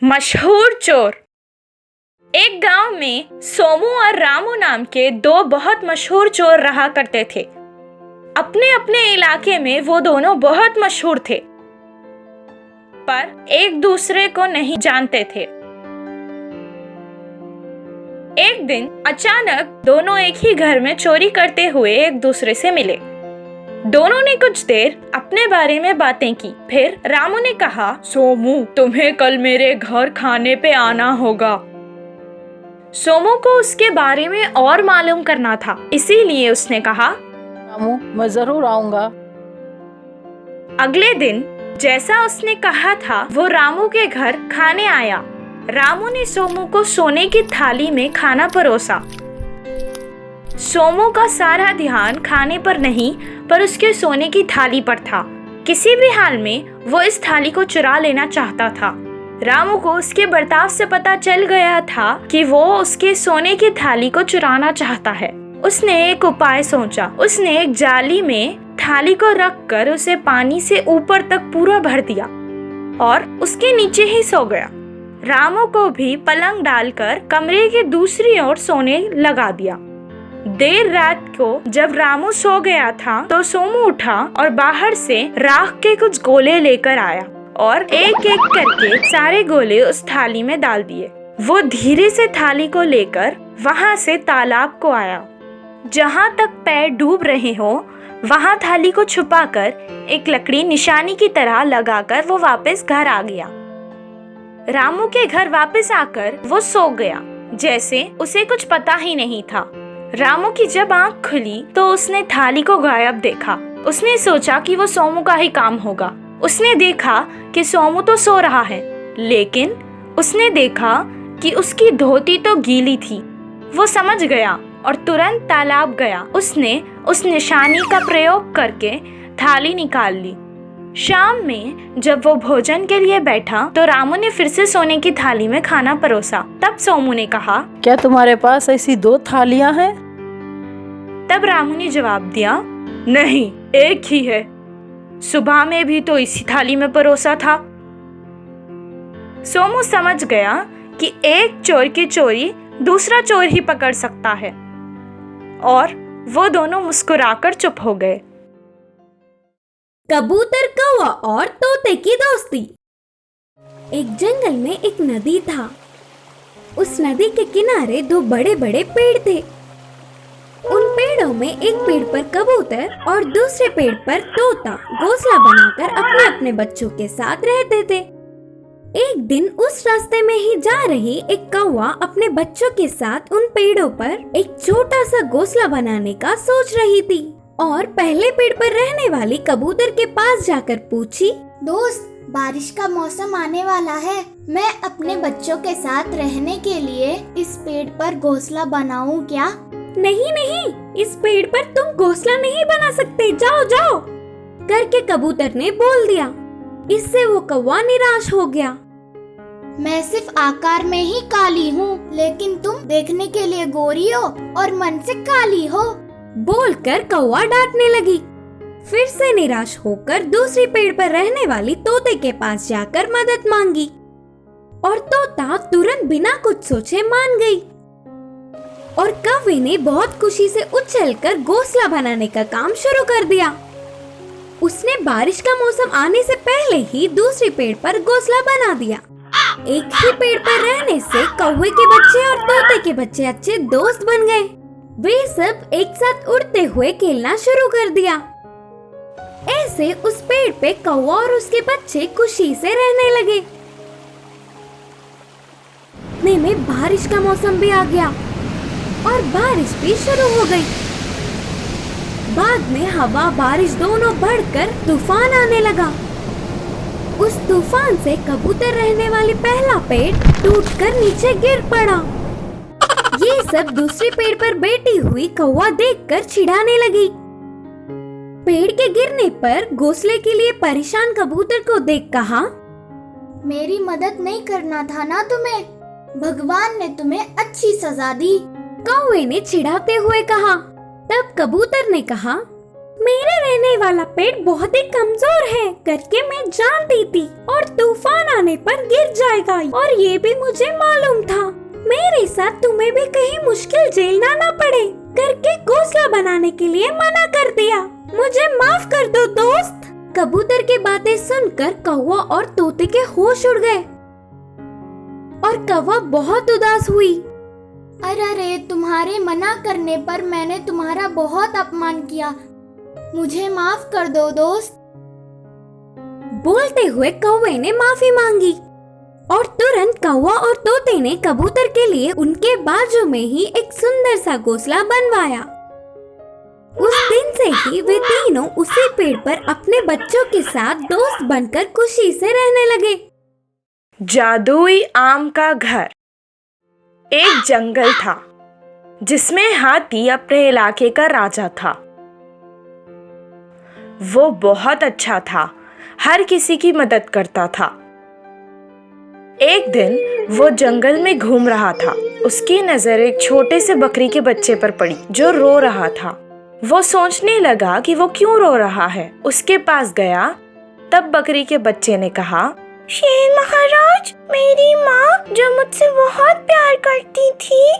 मशहूर चोर। एक गांव में सोमू और रामू नाम के दो बहुत मशहूर चोर रहा करते थे। अपने अपने इलाके में वो दोनों बहुत मशहूर थे, पर एक दूसरे को नहीं जानते थे। एक दिन अचानक दोनों एक ही घर में चोरी करते हुए एक दूसरे से मिले। दोनों ने कुछ देर अपने बारे में बातें की। फिर रामू ने कहा, सोमू, तुम्हें कल मेरे घर खाने पे आना होगा। सोमू को उसके बारे में और मालूम करना था, इसीलिए उसने कहा, रामू, मैं जरूर आऊंगा। अगले दिन जैसा उसने कहा था, वो रामू के घर खाने आया। रामू ने सोमू को सोने की थाली में खाना परोसा। सोमू का सारा ध्यान खाने पर नहीं, पर उसके सोने की थाली पर था। किसी भी हाल में वो इस थाली को चुरा लेना चाहता था। रामू को उसके बर्ताव से पता चल गया था कि वो उसके सोने की थाली को चुराना चाहता है। उसने एक उपाय सोचा। उसने एक जाली में थाली को रखकर उसे पानी से ऊपर तक पूरा भर दिया और उसके नीचे ही सो गया। रामू को भी पलंग डालकर कमरे के दूसरी ओर सोने लगा दिया। देर रात को जब रामू सो गया था तो सोमू उठा और बाहर से राख के कुछ गोले लेकर आया और एक एक करके सारे गोले उस थाली में डाल दिए। वो धीरे से थाली को लेकर वहां से तालाब को आया। जहां तक पैर डूब रहे हो वहां थाली को छुपाकर एक लकड़ी निशानी की तरह लगाकर वो वापस घर आ गया। रामू के घर वापस आकर वो सो गया, जैसे उसे कुछ पता ही नहीं था। रामू की जब आंख खुली तो उसने थाली को गायब देखा। उसने सोचा कि वो सोमू का ही काम होगा। उसने देखा कि सोमू तो सो रहा है, लेकिन उसने देखा कि उसकी धोती तो गीली थी। वो समझ गया और तुरंत तालाब गया। उसने उस निशानी का प्रयोग करके थाली निकाल ली। शाम में जब वो भोजन के लिए बैठा तो रामू ने फिर से सोने की थाली में खाना परोसा। तब सोमू ने कहा, क्या तुम्हारे पास ऐसी दो थालियां हैं? तब रामू ने जवाब दिया, नहीं, एक ही है। सुबह में भी तो इसी थाली में परोसा था। सोमू समझ गया कि एक चोर की चोरी दूसरा चोर ही पकड़ सकता है, और वो दोनों मुस्कुराकर चुप हो गए। कबूतर, कौवा और तोते की दोस्ती। एक जंगल में एक नदी था। उस नदी के किनारे दो बड़े बड़े पेड़ थे। उन पेड़ों में एक पेड़ पर कबूतर और दूसरे पेड़ पर तोता घोंसला बनाकर अपने अपने बच्चों के साथ रहते थे। एक दिन उस रास्ते में ही जा रही एक कौवा अपने बच्चों के साथ उन पेड़ों पर एक छोटा सा घोंसला बनाने का सोच रही थी और पहले पेड़ पर रहने वाली कबूतर के पास जाकर पूछी, दोस्त, बारिश का मौसम आने वाला है। मैं अपने बच्चों के साथ रहने के लिए इस पेड़ पर घोंसला बनाऊं क्या? नहीं नहीं, इस पेड़ पर तुम घोंसला नहीं बना सकते, जाओ जाओ करके कबूतर ने बोल दिया। इससे वो कौवा निराश हो गया। मैं सिर्फ आकार में ही काली हूँ, लेकिन तुम देखने के लिए गोरी हो और मन से काली हो, बोलकर कौवा डांटने लगी। फिर से निराश होकर दूसरी पेड़ पर रहने वाली तोते के पास जाकर मदद मांगी और तोता तुरंत बिना कुछ सोचे मान गई और कौवे ने बहुत खुशी से उछलकर घोंसला बनाने का काम शुरू कर दिया। उसने बारिश का मौसम आने से पहले ही दूसरी पेड़ पर घोंसला बना दिया। एक ही पेड़ पर रहने से कौवे के बच्चे और तोते के बच्चे अच्छे दोस्त बन गए। वे सब एक साथ उड़ते हुए खेलना शुरू कर दिया। ऐसे उस पेड़ पे कौवा और उसके बच्चे खुशी से रहने लगे। इतने में बारिश का मौसम भी आ गया और बारिश भी शुरू हो गई। बाद में हवा बारिश दोनों बढ़कर तूफान आने लगा। उस तूफान से कबूतर रहने वाली पहला पेड़ टूटकर नीचे गिर पड़ा। ये सब दूसरे पेड़ पर बैठी हुई कौवा देखकर चिढ़ाने लगी। पेड़ के गिरने पर घोंसले के लिए परेशान कबूतर को देख कहा, मेरी मदद नहीं करना था ना तुम्हें? भगवान ने तुम्हें अच्छी सजा दी। कौवे ने चिढ़ाते हुए कहा। तब कबूतर ने कहा, मेरे रहने वाला पेड़ बहुत ही कमजोर है करके मैं जानती थी और तूफान आने पर गिर जाएगा और ये भी मुझे मालूम था। मेरे साथ तुम्हें भी कहीं मुश्किल झेलना ना पड़े करके घोंसला बनाने के लिए मना कर दिया। मुझे माफ कर दो दोस्त। कबूतर की बातें सुनकर कौवा और तोते के होश उड़ गए और कौवा बहुत उदास हुई। अरे तुम्हारे मना करने पर मैंने तुम्हारा बहुत अपमान किया, मुझे माफ कर दो दोस्त। बोलते हुए कौवे ने माफी मांगी और तुरंत कौवा और तोते ने कबूतर के लिए उनके बाजू में ही एक सुंदर सा घोंसला बनवाया। उस दिन से ही वे तीनों उसी पेड़ पर अपने बच्चों के साथ दोस्त बनकर खुशी से रहने लगे। जादुई आम का घर। एक जंगल था जिसमें हाथी अपने इलाके का राजा था। वो बहुत अच्छा था, हर किसी की मदद करता था। एक दिन वो जंगल में घूम रहा था। उसकी नजर एक छोटे से बकरी के बच्चे पर पड़ी जो रो रहा था। वो सोचने लगा कि वो क्यों रो रहा है। उसके पास गया, तब बकरी के बच्चे ने कहा, शेर महाराज, मेरी माँ जो मुझसे बहुत प्यार करती थी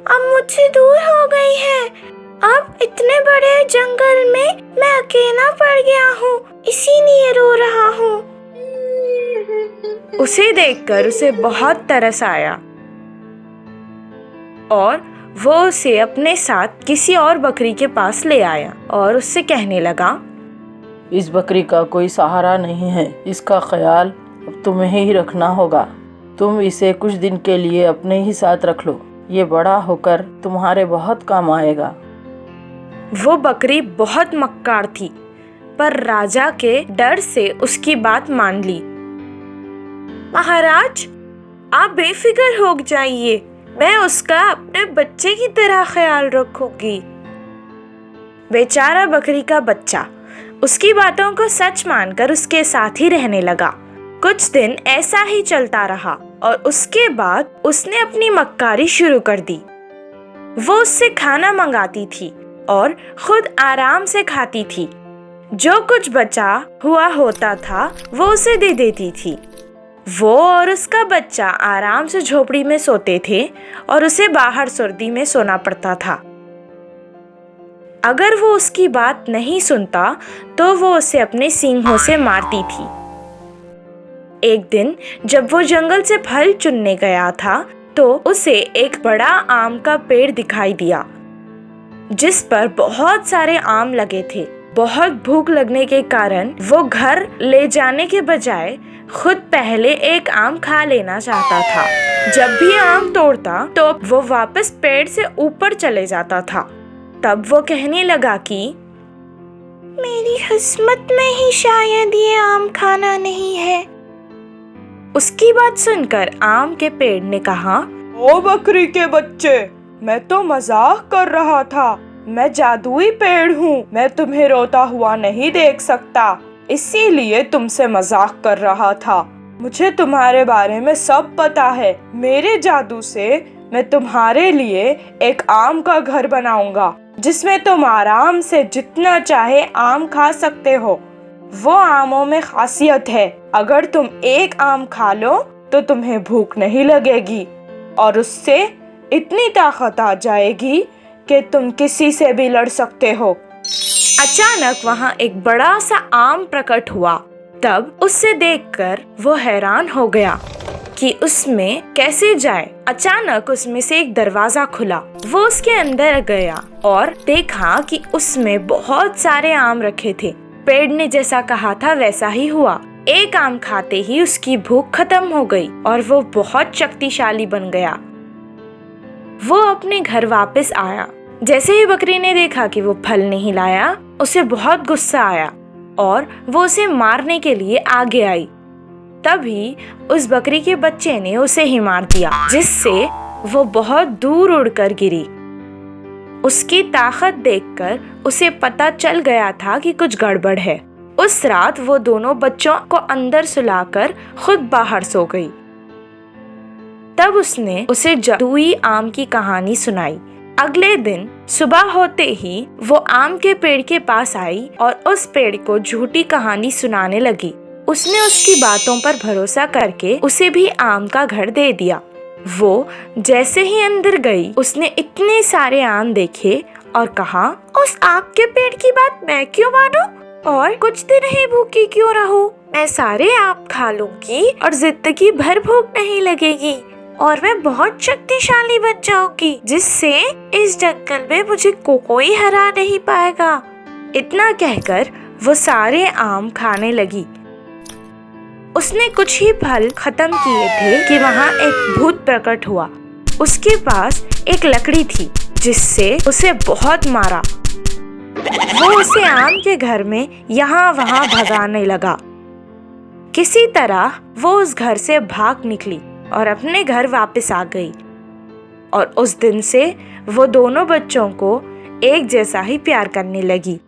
अब मुझसे दूर हो गई है। अब इतने बड़े जंगल में मैं अकेला पड़ गया हूँ, इसीलिए रो रहा हूँ। उसे देखकर उसे बहुत तरस आया और वो उसे अपने साथ किसी और बकरी के पास ले आया और उससे कहने लगा, इस बकरी का कोई सहारा नहीं है, इसका ख्याल अब तुम्हें ही रखना होगा। तुम इसे कुछ दिन के लिए अपने ही साथ रख लो, ये बड़ा होकर तुम्हारे बहुत काम आएगा। वो बकरी बहुत मक्कार थी, पर राजा के डर से उसकी बात मान ली। महाराज, आप बेफिक्र हो जाइए, मैं उसका अपने बच्चे की तरह ख्याल रखूंगी। बेचारा बकरी का बच्चा उसकी बातों को सच मानकर उसके साथ ही रहने लगा। कुछ दिन ऐसा ही चलता रहा और उसके बाद उसने अपनी मक्कारी शुरू कर दी। वो उससे खाना मंगाती थी और खुद आराम से खाती थी। जो कुछ बचा हुआ होता था वो उसे दे देती थी। वो और उसका बच्चा आराम से झोपड़ी में सोते थे और उसे बाहर सर्दी में सोना पड़ता था। अगर वो उसकी बात नहीं सुनता तो वो उसे अपने सींगों से मारती थी। एक दिन जब वो जंगल से फल चुनने गया था तो उसे एक बड़ा आम का पेड़ दिखाई दिया जिस पर बहुत सारे आम लगे थे। बहुत भूख लगने के कारण वो घर ले जाने के बजाय खुद पहले एक आम खा लेना चाहता था। जब भी आम तोड़ता तो वो वापस पेड़ से ऊपर चले जाता था। तब वो कहने लगा कि मेरी किस्मत में ही शायद ये आम खाना नहीं है। उसकी बात सुनकर आम के पेड़ ने कहा, ओ बकरी के बच्चे, मैं तो मजाक कर रहा था। मैं जादुई पेड़ हूँ, मैं तुम्हें रोता हुआ नहीं देख सकता, इसीलिए तुमसे मजाक कर रहा था। मुझे तुम्हारे बारे में सब पता है। मेरे जादू से मैं तुम्हारे लिए एक आम का घर बनाऊंगा जिसमें तुम आराम से जितना चाहे आम खा सकते हो। वो आमों में खासियत है, अगर तुम एक आम खा लो तो तुम्हें भूख नहीं लगेगी और उससे इतनी ताकत आ जाएगी कि तुम किसी से भी लड़ सकते हो। अचानक वहाँ एक बड़ा सा आम प्रकट हुआ। तब उससे देखकर वो हैरान हो गया कि उसमें कैसे जाए। अचानक उसमें से एक दरवाजा खुला। वो उसके अंदर गया और देखा कि उसमें बहुत सारे आम रखे थे। पेड़ ने जैसा कहा था वैसा ही हुआ। एक आम खाते ही उसकी भूख खत्म हो गई और वो बहुत शक्तिशाली बन गया। वो अपने घर वापस आया। जैसे ही बकरी ने देखा कि वो फल नहीं लाया, उसे बहुत गुस्सा आया और वो उसे मारने के लिए आगे आई। तभी उस बकरी के बच्चे ने उसे ही मार दिया, जिससे वो बहुत दूर उड़कर गिरी। उसकी ताकत देखकर उसे पता चल गया था कि कुछ गड़बड़ है। उस रात वो दोनों बच्चों को अंदर सुलाकर खुद बाहर सो गई। तब उसने उसे जादुई आम की कहानी सुनाई। अगले दिन सुबह होते ही वो आम के पेड़ के पास आई और उस पेड़ को झूठी कहानी सुनाने लगी। उसने उसकी बातों पर भरोसा करके उसे भी आम का घर दे दिया। वो जैसे ही अंदर गई, उसने इतने सारे आम देखे और कहा, उस आम के पेड़ की बात मैं क्यों मानूं और कुछ दिन ही भूखी क्यों रहूं? मैं सारे आम खा लूंगी और जिंदगी भर भूख नहीं लगेगी और मैं बहुत शक्तिशाली बन जाऊंगी, जिससे इस जंगल में मुझे कोई हरा नहीं पाएगा। इतना कहकर वो सारे आम खाने लगी। उसने कुछ ही फल खत्म किए थे कि वहाँ एक भूत प्रकट हुआ। उसके पास एक लकड़ी थी जिससे उसे बहुत मारा। वो उसे आम के घर में यहाँ वहाँ भगाने लगा। किसी तरह वो उस घर से भाग निकली और अपने घर वापस आ गई और उस दिन से वो दोनों बच्चों को एक जैसा ही प्यार करने लगी।